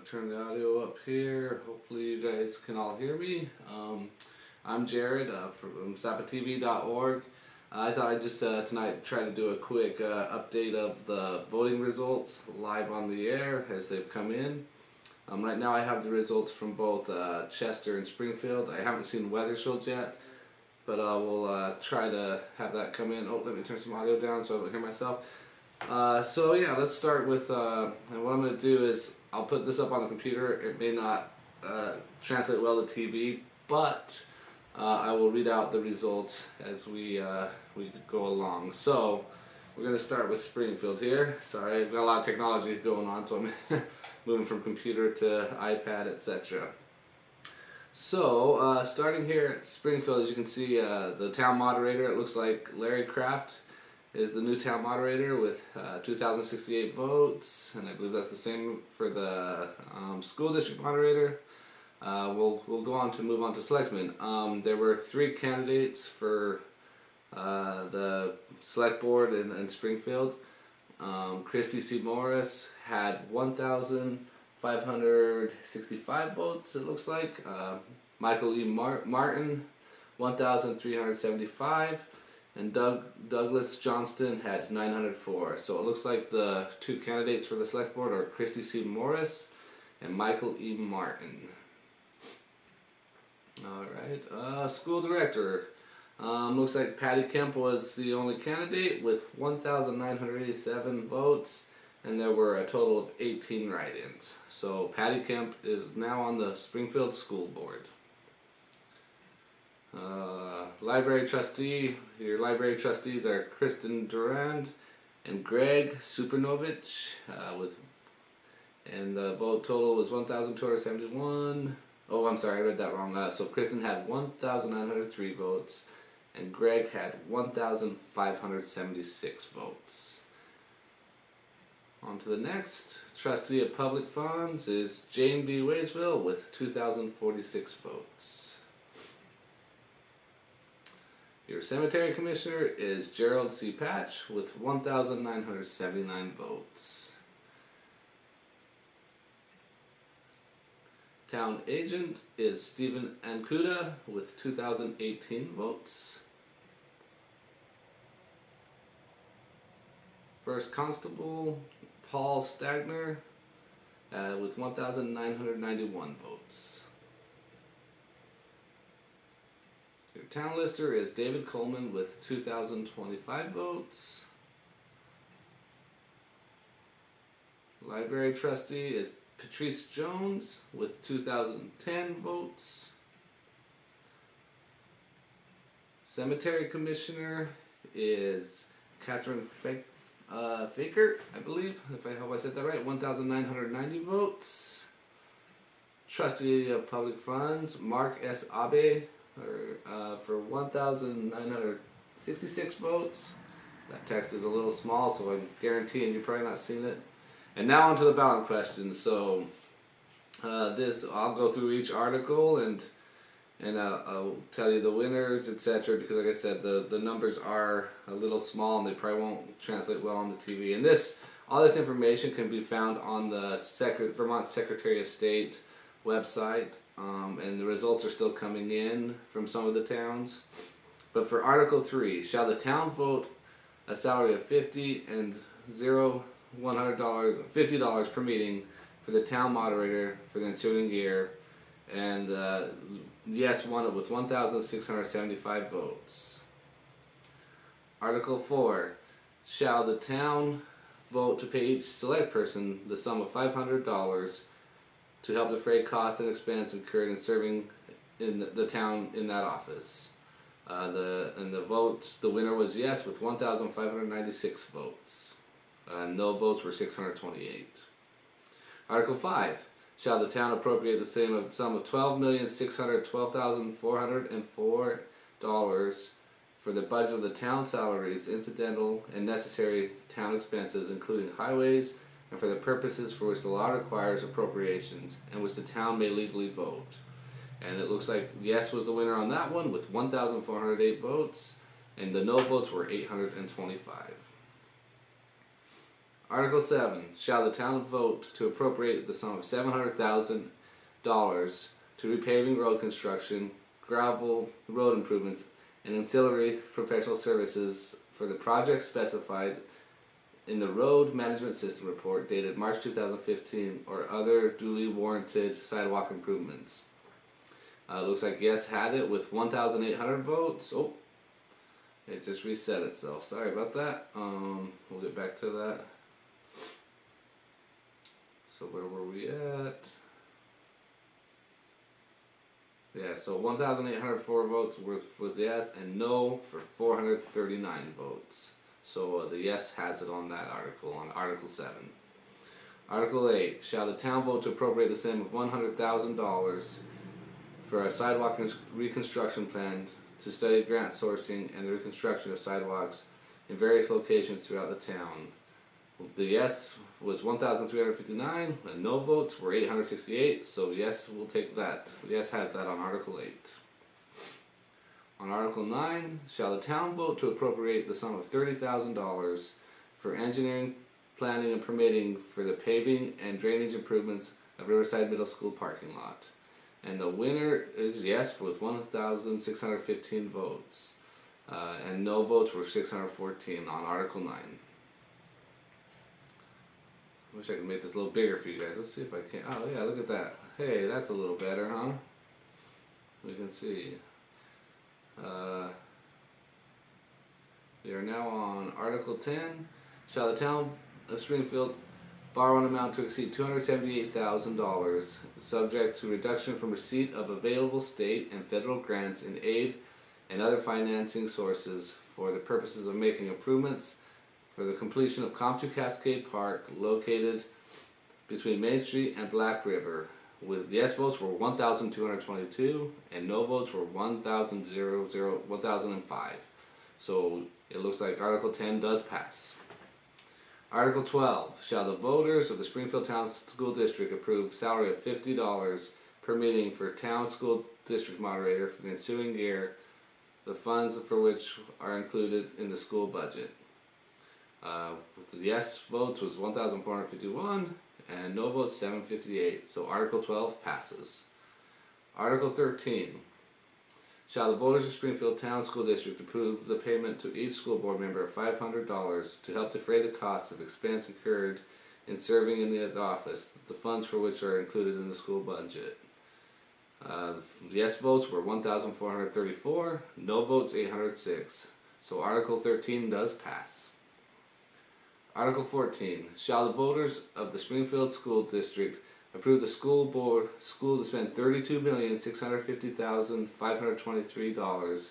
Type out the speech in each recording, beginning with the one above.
going to turn the audio up here. Hopefully you guys can all hear me. I'm Jared from sapatv.org. I thought I'd just tonight try to do a quick update of the voting results live on the air as they've come in. Right now I have the results from both Chester and Springfield. I haven't seen Wethersfield yet, but we'll try to have that come in. Oh, let me turn some audio down so I don't hear myself. So yeah, let's start with, and what I'm going to do is I'll put this up on the computer. It may not translate well to TV, but I will read out the results as we go along. So we're going to start with Springfield here. Sorry, I've got a lot of technology going on, so I'm moving from computer to iPad, etc. So starting here at Springfield, as you can see, the town moderator, it looks like Larry Kraft is the new town moderator with 2,068 votes, and I believe that's the same for the school district moderator. We'll go on to move on to Selectmen. There were 3 candidates for the select board in Springfield. Christy C. Morris had 1,565 votes, it looks like. Michael E. Martin, 1,375. And Douglas Johnston had 904. So it looks like the 2 candidates for the select board are Christy C. Morris and Michael E. Martin. Alright, school director. Looks like Patty Kemp was the only candidate with 1,987 votes, and there were a total of 18 write-ins. So Patty Kemp is now on the Springfield School Board. Library trustee. Your library trustees are Kristen Durand and Greg Supernovich, and the vote total was 1,271. Oh, I'm sorry, I read that wrong. So Kristen had 1,903 votes, and Greg had 1,576 votes. On to the next. Trustee of Public Funds is Jane B. Waysville with 2,046 votes. Your cemetery commissioner is Gerald C. Patch with 1,979 votes. Town agent is Stephen Ancuda with 2,018 votes. First constable, Paul Stagner with 1,991 votes. Your town lister is David Coleman with 2,025 votes. Library trustee is Patrice Jones with 2,010 votes. Cemetery commissioner is Catherine Faker, I believe, if I hope I said that right, 1,990 votes. Trustee of Public Funds, Mark S. Abe, for 1,966 votes. That text is a little small, so I'm guaranteeing you're probably not seeing it. And now on to the ballot questions. So I'll go through each article and I'll tell you the winners, etc. Because like I said, the numbers are a little small and they probably won't translate well on the TV. And all this information can be found on the Vermont Secretary of State website, and the results are still coming in from some of the towns. But for Article 3, shall the town vote a salary of $50 and $50 per meeting for the town moderator for the ensuing year? And yes won it with 1,675 votes. Article 4, shall the town vote to pay each select person the sum of $500 to help defray cost and expense incurred in serving in the town in that office? The winner was yes with 1,596 votes. No votes were 628. Article 5. Shall the town appropriate the sum of $12,612,404 for the budget of the town salaries, incidental and necessary town expenses, including highways, and for the purposes for which the law requires appropriations, and which the town may legally vote? And it looks like yes was the winner on that one with 1,408 votes, and the no votes were 825. Article 7. Shall the town vote to appropriate the sum of $700,000 to repaving road construction, gravel road improvements, and ancillary professional services for the projects specified in the Road Management System Report dated March 2015 or other duly warranted sidewalk improvements. Looks like yes had it with 1,800 votes. Oh, it just reset itself. Sorry about that. We'll get back to that. So where were we at? Yeah, so 1,804 votes with yes and no for 439 votes. So the yes has it on that article, on Article 7. Article 8. Shall the town vote to appropriate the sum of $100,000 for a sidewalk reconstruction plan to study grant sourcing and the reconstruction of sidewalks in various locations throughout the town? The yes was 1,359 and no votes were 868, so yes, we'll take that. Yes has that on Article 8. On Article 9, shall the town vote to appropriate the sum of $30,000 for engineering, planning, and permitting for the paving and drainage improvements of Riverside Middle School parking lot? And the winner is yes with 1,615 votes. And no votes were 614 on Article 9. I wish I could make this a little bigger for you guys. Let's see if I can. Oh yeah, look at that. Hey, that's a little better, huh? We can see. We are now on Article 10. Shall the town of Springfield borrow an amount to exceed $278,000, subject to reduction from receipt of available state and federal grants in aid and other financing sources for the purposes of making improvements for the completion of Compton Cascade Park located between Main Street and Black River, with yes votes were 1,222 and no votes were 1,005. So it looks like Article 10 does pass. Article 12. Shall the voters of the Springfield Town School District approve salary of $50 per meeting for Town School District Moderator for the ensuing year, the funds for which are included in the school budget? With the yes votes was 1,451 and no votes 758, so Article 12 passes. Article 13. Shall the voters of Springfield Town School District approve the payment to each school board member of $500 to help defray the costs of expense incurred in serving in the office, the funds for which are included in the school budget? Yes votes were 1,434, no votes 806, so Article 13 does pass. Article 14. Shall the voters of the Springfield School District approve the school to spend $32,650,523,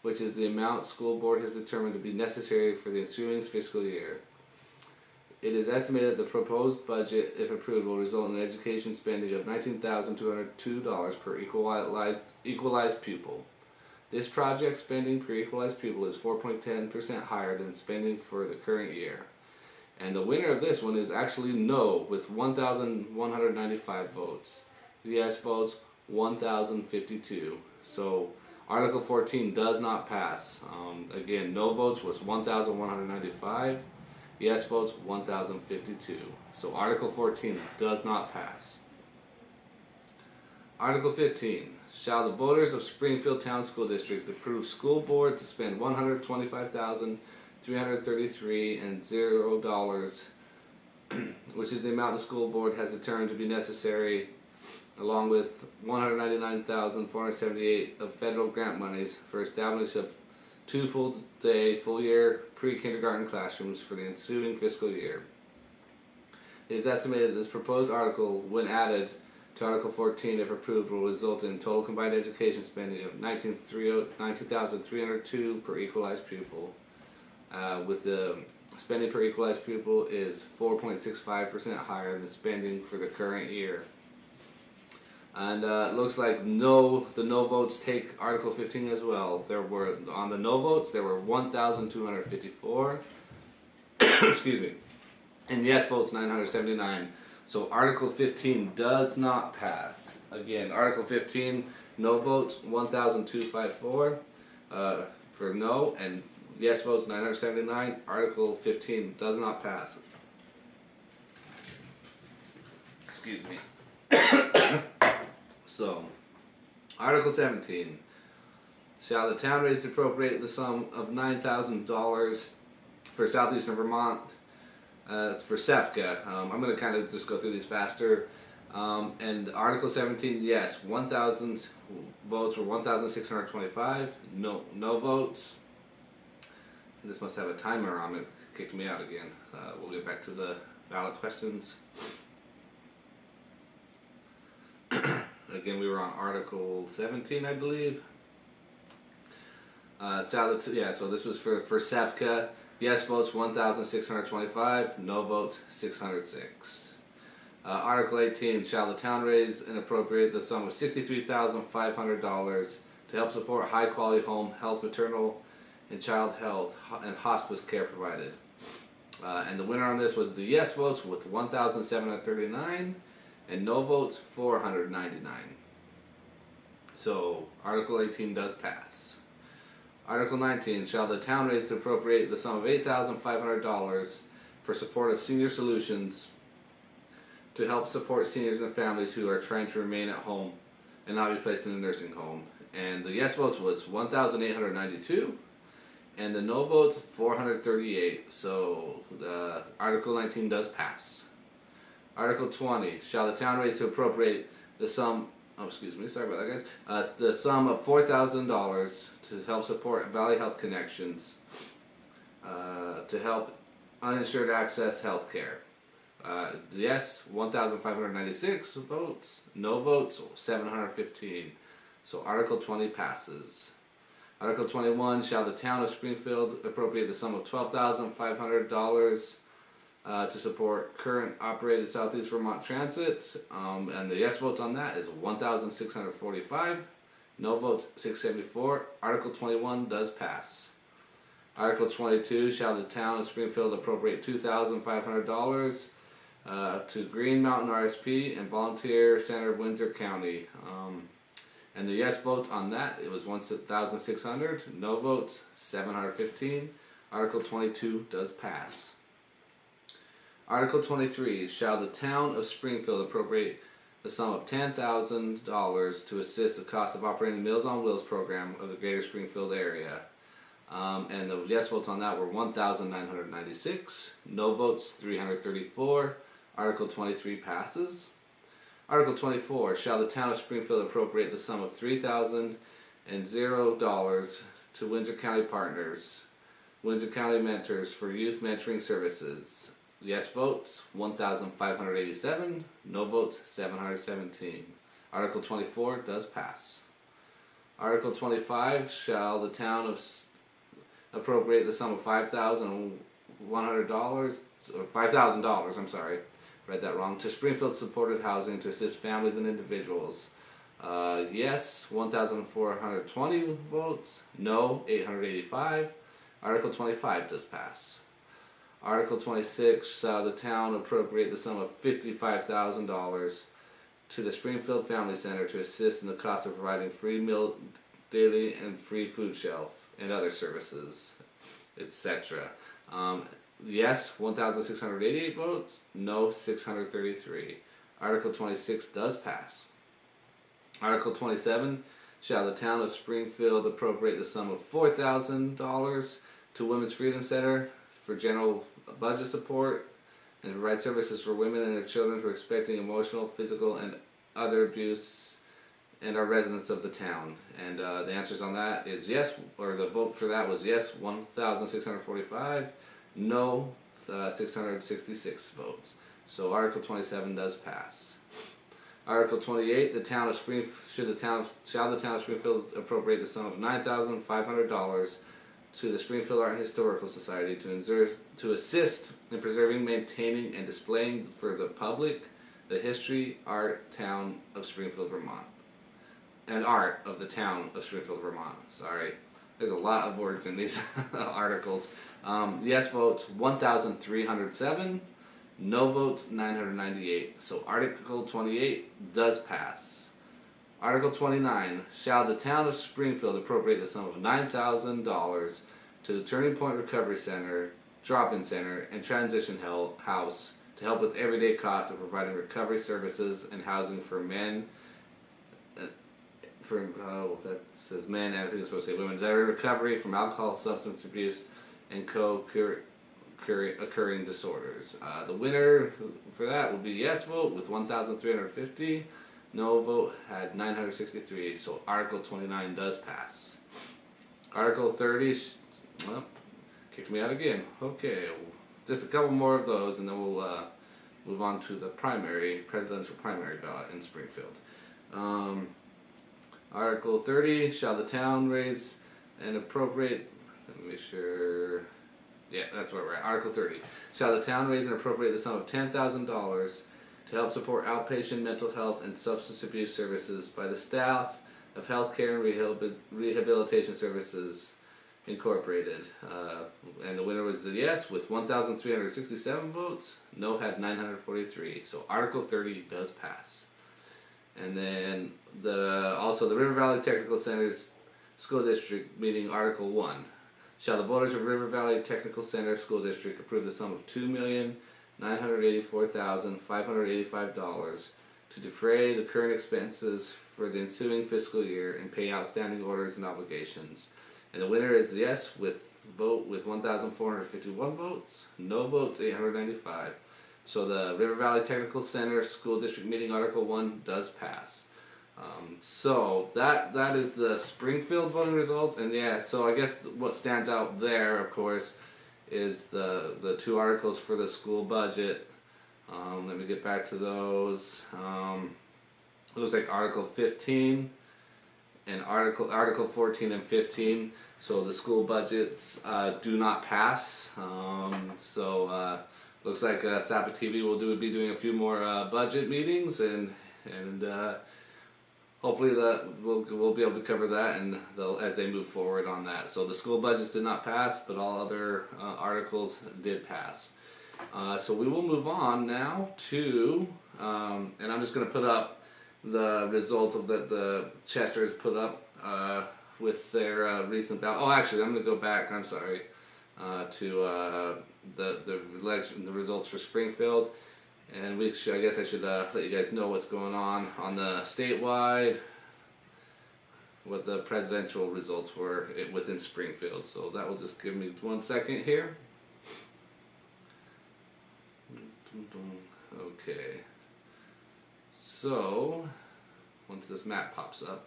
which is the amount school board has determined to be necessary for the ensuing fiscal year. It is estimated the proposed budget, if approved, will result in education spending of $19,202 per equalized pupil. This project spending per equalized pupil is 4.10% higher than spending for the current year. And the winner of this one is actually no, with 1,195 votes. Yes votes, 1,052. So Article 14 does not pass. Again, no votes was 1,195. Yes votes, 1,052. So Article 14 does not pass. Article 15. Shall the voters of Springfield Town School District approve school board to spend $125,333.00, which is the amount the school board has determined to be necessary, along with $199,478 of federal grant monies for establishment of 2 full-year pre-kindergarten classrooms for the ensuing fiscal year. It is estimated that this proposed article, when added to Article 14, if approved, will result in total combined education spending of $19,302 per equalized pupil, with the spending per equalized pupil is 4.65% higher than spending for the current year. And it looks like the no votes take Article 15 as well. There were, on the no votes, there were 1,254, excuse me, and yes votes 979. So Article 15 does not pass. Again, Article 15, no votes 1,254 for no, and yes votes 979. Article 15 does not pass. Excuse me. So, Article 17. Shall the town raise to appropriate the sum of $9,000 for southeastern Vermont for SEFCA? I'm going to kind of just go through these faster. And Article 17, yes, 1,000 votes were 1,625. No votes. This must have a timer on it. Kicked me out again. We'll get back to the ballot questions. Again, we were on Article 17, I believe. So this was for SEFCA. Yes votes 1,625. No votes 606. Article 18. Shall the town raise and appropriate the sum of $63,500 to help support high quality home health, maternal and child health and hospice care provided? And the winner on this was the yes votes with 1,739 and no votes 499. So Article 18 does pass. Article 19, shall the town raise to appropriate the sum of $8,500 for support of senior solutions to help support seniors and families who are trying to remain at home and not be placed in a nursing home? And the yes votes was 1,892 and the no votes 438. So Article 19 does pass. Article 20, shall the town raise to appropriate the sum, sorry about that guys, the sum of $4,000 to help support Valley Health Connections to help uninsured access health care. Yes, 1,596 votes, no votes 715. So Article 20 passes. Article 21, shall the town of Springfield appropriate the sum of $12,500 to support current operated Southeast Vermont Transit, and the yes votes on that is 1,645, no votes 674. Article 21 does pass. Article 22, shall the town of Springfield appropriate $2,500 to Green Mountain RSP and Volunteer Center of Windsor County, and the yes votes on that, it was 1,600, no votes 715. Article 22 does pass. Article 23, shall the town of Springfield appropriate the sum of $10,000 to assist the cost of operating the Meals on Wheels program of the greater Springfield area? And the yes votes on that were 1,996, no votes 334. Article 23 passes. Article 24, shall the town of Springfield appropriate the sum of $3,000 to Windsor County Partners, Windsor County Mentors for youth mentoring services? Yes votes 1,587, no votes 717. Article 24 does pass. Article 25, shall the town appropriate the sum of $5,100 or $5,000, I'm sorry, read that wrong, to Springfield supported housing to assist families and individuals? Yes 1,420 votes, no 885. Article 25 does pass. Article 26, shall the town appropriate the sum of $55,000 to the Springfield Family Center to assist in the cost of providing free meal daily and free food shelf and other services, etc. Yes, 1,688 votes, no 633. Article 26 does pass. Article 27, shall the town of Springfield appropriate the sum of $4,000 to Women's Freedom Center for general budget support and provide services for women and their children who are expecting emotional, physical, and other abuse and are residents of the town? And the answers on that is yes, or the vote for that was yes 1,645, no 666 votes. So Article 27 does pass. Article 28, shall the town of Springfield appropriate the sum of $9,500 to the Springfield Art and Historical Society to assist in preserving, maintaining, and displaying for the public the history, art, town of Springfield, Vermont. And art of the town of Springfield, Vermont. Sorry. There's a lot of words in these articles. Yes votes 1,307, no votes 998. So Article 28 does pass. Article 29, shall the town of Springfield appropriate the sum of $9,000 to the Turning Point Recovery Center, Drop-In Center, and Transition House to help with everyday costs of providing recovery services and housing for men. That says men, and I think it's supposed to say women that are in recovery from alcohol, substance abuse, and co-occurring disorders. The winner for that would be yes vote with 1,350. No vote had 963. So Article 29 does pass. Article 30, well, kicked me out again. Okay, just a couple more of those, and then we'll move on to the presidential primary ballot in Springfield. Article 30, shall the town raise and appropriate, let me make sure, yeah, that's where we're at. Article 30, shall the town raise and appropriate the sum of $10,000 to help support outpatient mental health and substance abuse services by the staff of Healthcare and Rehabilitation Services Incorporated. And the winner was the yes with 1,367 votes. No had 943. So Article 30 does pass. And then also the River Valley Technical Center's School District meeting Article 1. Shall the voters of River Valley Technical Center School District approve the sum of $2,984,585 to defray the current expenses for the ensuing fiscal year and pay outstanding orders and obligations? And the winner is the yes with 1,451 votes. No votes 895. So the River Valley Technical Center School District meeting Article 1 does pass. So that is the Springfield voting results, and yeah, so I guess what stands out there, of course, is the two articles for the school budget. Let me get back to those. It looks like Article 15 and Article 14 and 15. So the school budgets do not pass. Looks like Sapa TV will be doing a few more budget meetings, and hopefully we'll be able to cover that and as they move forward on that. So the school budgets did not pass, but all other articles did pass. So we will move on now to, and I'm just going to put up the results of that the Chester has put up with their recent ballot. Oh, actually, I'm going to go back. I'm sorry. To the election, the results for Springfield, and I guess I should let you guys know what's going on the statewide, what the presidential results were within Springfield. So that will just give me 1 second here. Okay. So once this map pops up,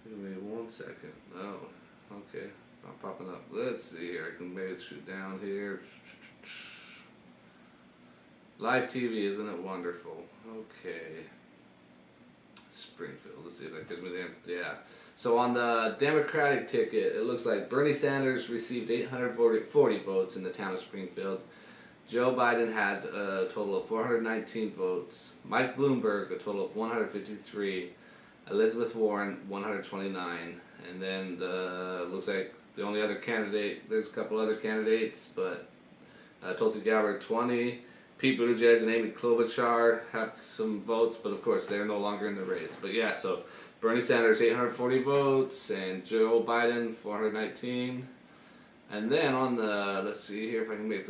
give me 1 second. Oh, okay. It's not popping up. Let's see here. I can maybe shoot down here. Live TV, isn't it wonderful? Okay. Springfield. Let's see if that gives me the info. Yeah. So on the Democratic ticket, it looks like Bernie Sanders received 840 votes in the town of Springfield. Joe Biden had a total of 419 votes. Mike Bloomberg, a total of 153. Elizabeth Warren, 129. And then looks like the only other candidate, there's a couple other candidates, but Tulsi Gabbard, 20. Pete Buttigieg and Amy Klobuchar have some votes, but of course they're no longer in the race. But yeah, so Bernie Sanders, 840 votes, and Joe Biden, 419. And then on the, let's see here if I can do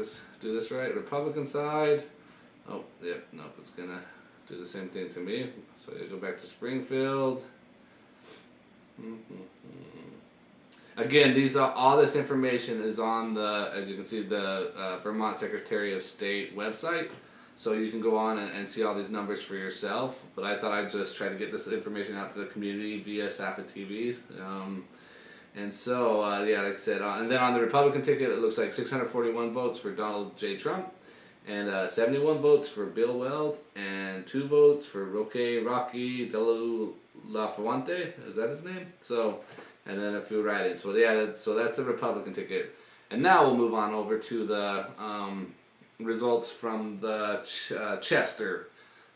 this right, Republican side, oh, yeah, nope, it's gonna do the same thing to me. So I go back to Springfield. Again, all this information is on the, as you can see, the Vermont Secretary of State website. So you can go on and see all these numbers for yourself. But I thought I'd just try to get this information out to the community via Sapa TV. And so, yeah, like I said, and then on the Republican ticket, it looks like 641 votes for Donald J. Trump, and 71 votes for Bill Weld, and 2 votes for Rocky de la Fuente. Is that his name? So, and then a few write-ins. So yeah, so that's the Republican ticket. And now we'll move on over to the results from the Chester,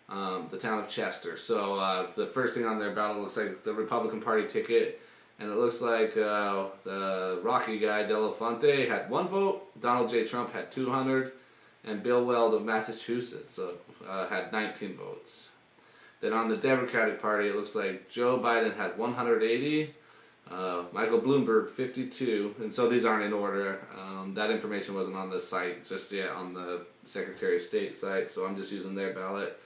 the town of Chester. So the first thing on their ballot looks like the Republican Party ticket, and it looks like the Rocky guy, De La Fuente, had 1 vote, Donald J. Trump had 200, and Bill Weld of Massachusetts had 19 votes. Then on the Democratic Party, it looks like Joe Biden had 180, Michael Bloomberg 52, and so these aren't in order. That information wasn't on the site just yet on the Secretary of State site, so I'm just using their ballot.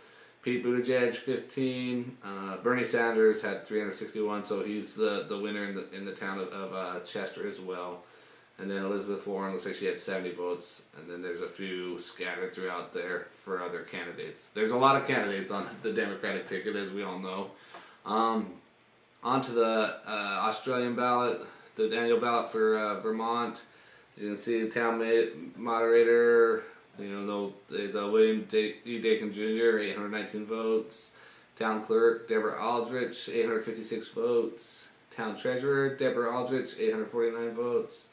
Pete Buttigieg 15. Bernie Sanders had 361, so he's the winner in the town of Chester as well. And then Elizabeth Warren looks like she had 70 votes, and then there's a few scattered throughout there for other candidates. There's a lot of candidates on the Democratic ticket, as we all know. On to the Australian ballot, the annual ballot for Vermont. As you can see, the town moderator, is William E. Dakin Jr., 819 votes. Town clerk, Deborah Aldrich, 856 votes. Town treasurer, Deborah Aldrich, 849 votes.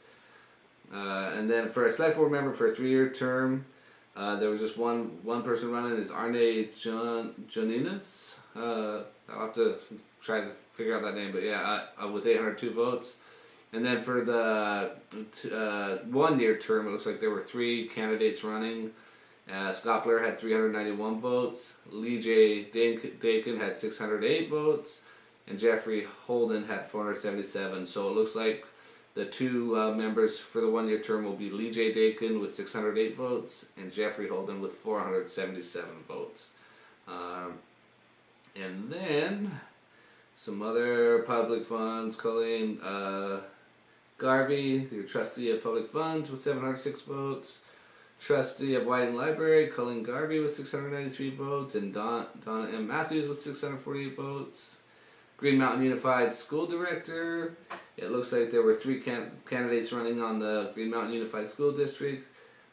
And then for a select board member for a 3-year term, there was just one person running, is Arne Joninas. I'll have to try to figure out that name, but yeah, with 802 votes. And then for the 1-year term, it looks like there were 3 candidates running. Scott Blair had 391 votes, Lee J. Dakin had 608 votes, and Jeffrey Holden had 477. So it looks like the 2 members for the 1-year term will be Lee J. Dakin with 608 votes and Jeffrey Holden with 477 votes. And then some other public funds. Colleen Garvey, your trustee of public funds, with 706 votes. Trustee of Whiting Library, Colleen Garvey with 693 votes, and Donna M. Matthews with 648 votes. Green Mountain Unified School Director. It looks like there were 3 candidates running on the Green Mountain Unified School District.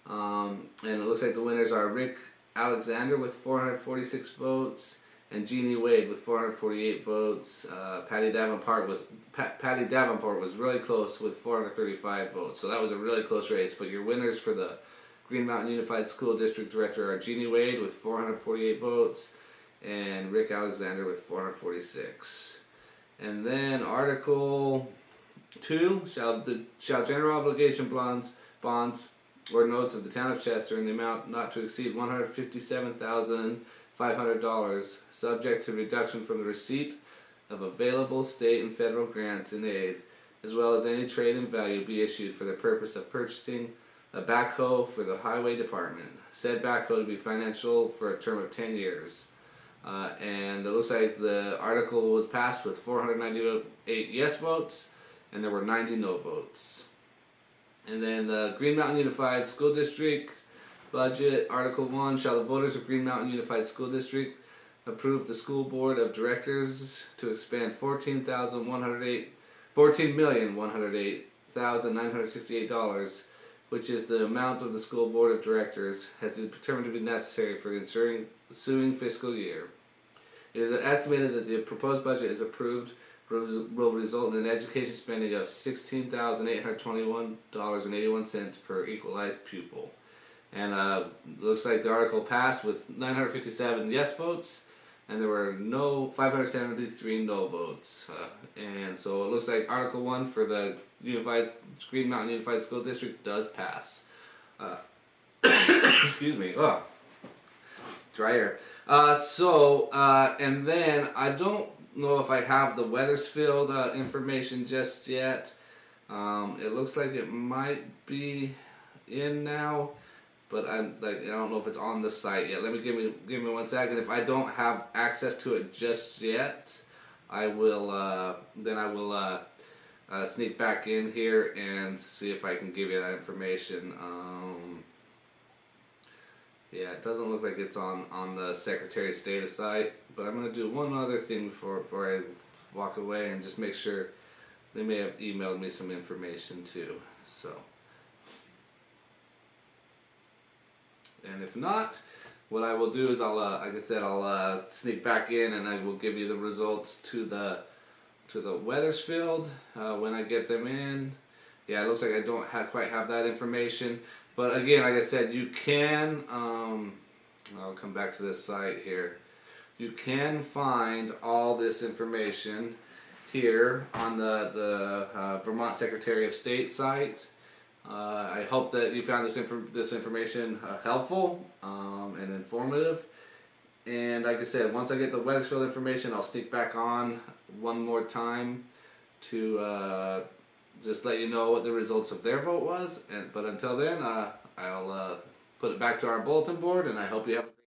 And it looks like the winners are Rick Alexander with 446 votes and Jeannie Wade with 448 votes. Patty Davenport was really close with 435 votes. So that was a really close race. But your winners for the Green Mountain Unified School District Director are Jeannie Wade with 448 votes and Rick Alexander with 446. And then Article 2, shall general obligation bonds or notes of the town of Chester in the amount not to exceed $157,500, subject to reduction from the receipt of available state and federal grants and aid, as well as any trade in value, be issued for the purpose of purchasing a backhoe for the highway department. Said backhoe to be financial for a term of 10 years. And it looks like the article was passed with 498 yes votes, and there were 90 no votes. And then the Green Mountain Unified School District budget, Article 1, shall the voters of Green Mountain Unified School District approve the school board of directors to expend $14,108,968, which is the amount of the school board of directors has determined to be necessary for the ensuing fiscal year. It is estimated that the proposed budget, is approved, will result in an education spending of $16,821.81 per equalized pupil. And looks like the article passed with 957 yes votes, and there were 573 no votes. And so it looks like Article 1 for the Green Mountain Unified School District does pass. Excuse me. Oh, dry air. And then I don't know if I have the Wethersfield information just yet. It looks like it might be in now, but I don't know if it's on the site yet. Give me 1 second. If I don't have access to it just yet, I will sneak back in here and see if I can give you that information. Yeah, it doesn't look like it's on the Secretary of State site, but I'm going to do one other thing before I walk away and just make sure. They may have emailed me some information too. So, and if not, what I will do is like I said, I'll sneak back in and I will give you the results to the Wethersfield when I get them in. Yeah, it looks like I don't quite have that information. But again, like I said, you can, I'll come back to this site here. You can find all this information here on the Vermont Secretary of State site. I hope that you found this information helpful and informative. And like I said, once I get the Wethersfield information, I'll sneak back on one more time to just let you know what the results of their vote was. But until then, I'll put it back to our bulletin board, and I hope you have a great